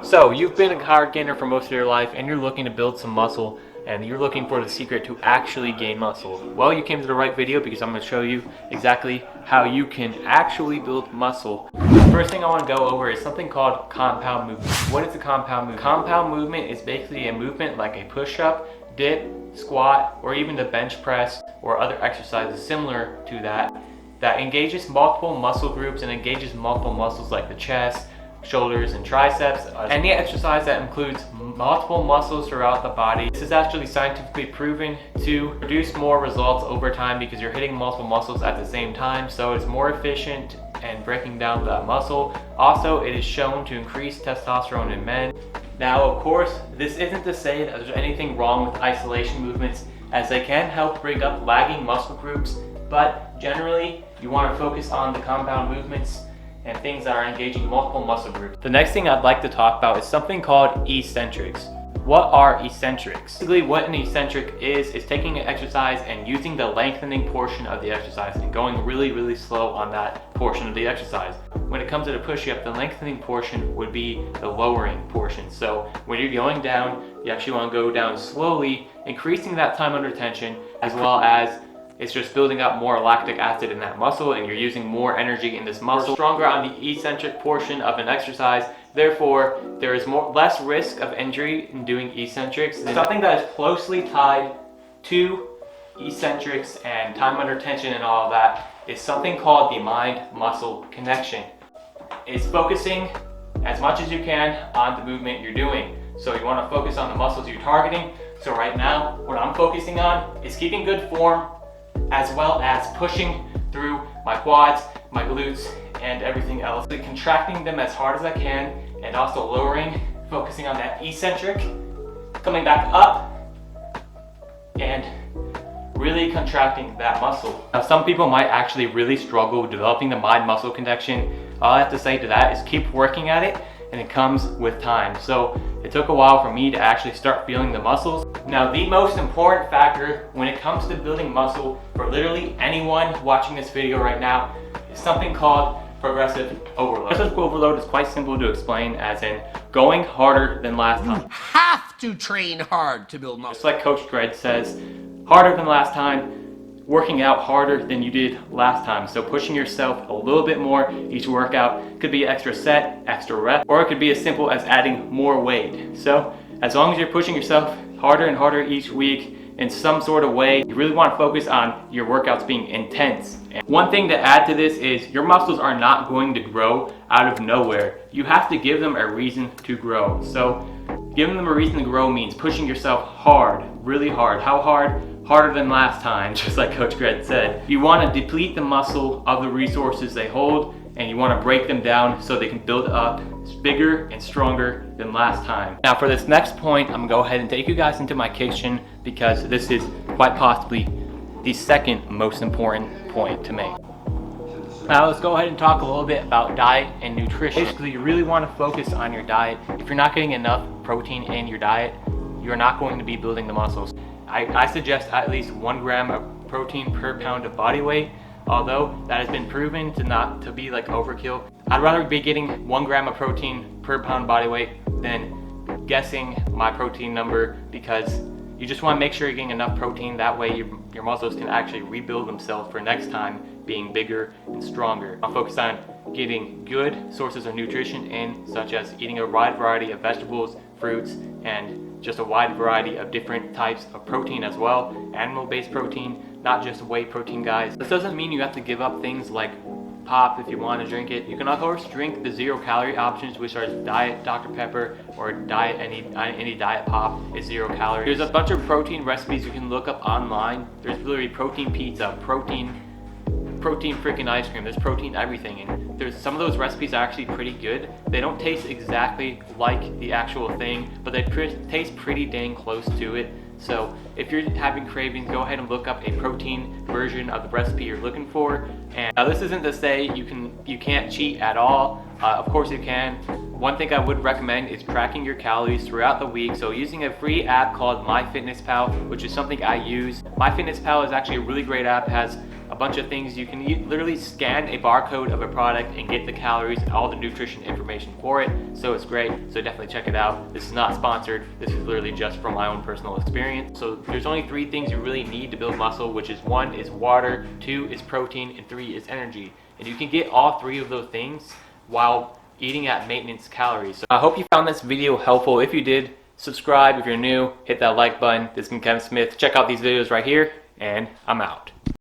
So you've been a hard gainer for most of your life and you're looking to build some muscle and you're looking for the secret to actually gain muscle. Well, you came to the right video because I'm going to show you exactly how you can actually build muscle. The first thing I want to go over is something called compound movement. What is a compound movement? Compound movement is basically a movement like a push-up, dip, squat, or even the bench press or other exercises similar to that engages multiple muscle groups and engages multiple muscles like the chest, shoulders, and triceps. Any exercise that includes multiple muscles throughout the body. This is actually scientifically proven to produce more results over time because you're hitting multiple muscles at the same time, so it's more efficient and breaking down that muscle. Also, it is shown to increase testosterone in men. Now, of course, this isn't to say that there's anything wrong with isolation movements, as they can help bring up lagging muscle groups, but generally you want to focus on the compound movements and things that are engaging multiple muscle groups. The next thing I'd like to talk about is something called eccentrics. What are eccentrics? Basically, what an eccentric is taking an exercise and using the lengthening portion of the exercise and going really, really slow on that portion of the exercise. When it comes to the push-up, the lengthening portion would be the lowering portion. So when you're going down, you actually want to go down slowly, increasing that time under tension, as well as it's just building up more lactic acid in that muscle and you're using more energy in this muscle. We're stronger on the eccentric portion of an exercise, therefore there is less risk of injury in doing eccentrics. Something that is closely tied to eccentrics and time under tension and all of that is something called the mind-muscle connection. It's focusing as much as you can on the movement you're doing. So you want to focus on the muscles you're targeting. So right now, what I'm focusing on is keeping good form, as well as pushing through my quads, my glutes, and everything else. Contracting them as hard as I can, and also lowering, focusing on that eccentric, coming back up, and really contracting that muscle. Now, some people might actually really struggle with developing the mind-muscle connection. All I have to say to that is keep working at it, and it comes with time. So it took a while for me to actually start feeling the muscles. Now, the most important factor when it comes to building muscle for literally anyone watching this video right now is something called progressive overload. Progressive overload is quite simple to explain, as in going harder than last time. You have to train hard to build muscle. Just like Coach Dredd says, harder than last time, working out harder than you did last time. So pushing yourself a little bit more each workout. Could be extra set, extra rep, or it could be as simple as adding more weight. So as long as you're pushing yourself harder and harder each week in some sort of way, you really want to focus on your workouts being intense. And one thing to add to this is your muscles are not going to grow out of nowhere. You have to give them a reason to grow. So giving them a reason to grow means pushing yourself hard, really hard. How hard? Harder than last time, just like Coach Dredd said. You want to deplete the muscle of the resources they hold, and you want to break them down so they can build up bigger and stronger than last time. Now, for this next point, I'm gonna go ahead and take you guys into my kitchen because this is quite possibly the second most important point to make. Now let's go ahead and talk a little bit about diet and nutrition. Basically, you really want to focus on your diet. If you're not getting enough protein in your diet, you're not going to be building the muscles. I suggest at least 1 gram of protein per pound of body weight, although that has been proven to be like overkill. I'd rather be getting 1 gram of protein per pound body weight than guessing my protein number, because you just want to make sure you're getting enough protein. That way your muscles can actually rebuild themselves for next time, being bigger and stronger. I'll focus on getting good sources of nutrition in, such as eating a wide variety of vegetables, fruits, and just a wide variety of different types of protein as well. Animal-based protein, not just whey protein, guys. This doesn't mean you have to give up things like pop if you want to drink it. You can of course drink the 0-calorie options, which are Diet Dr. Pepper or Diet any Diet Pop is 0 calories. There's a bunch of protein recipes you can look up online. There's literally protein pizza, protein freaking ice cream, there's protein everything, and there's some of those recipes are actually pretty good. They don't taste exactly like the actual thing, but they taste pretty dang close to it. So if you're having cravings, go ahead and look up a protein version of the recipe you're looking for. And now, this isn't to say you can't cheat at all. Of course you can. One thing I would recommend is tracking your calories throughout the week. So using a free app called MyFitnessPal, which is something I use. MyFitnessPal is actually a really great app. It has a a bunch of things. You can literally scan a barcode of a product and get the calories and all the nutrition information for it. So it's great. So definitely check it out. This is not sponsored. This is literally just from my own personal experience. So there's only 3 things you really need to build muscle, which is 1 is water, 2 is protein, and 3 is energy. And you can get all 3 of those things while eating at maintenance calories. So I hope you found this video helpful. If you did, subscribe. If you're new, hit that like button. This has been Kevin Smith. Check out these videos right here, and I'm out.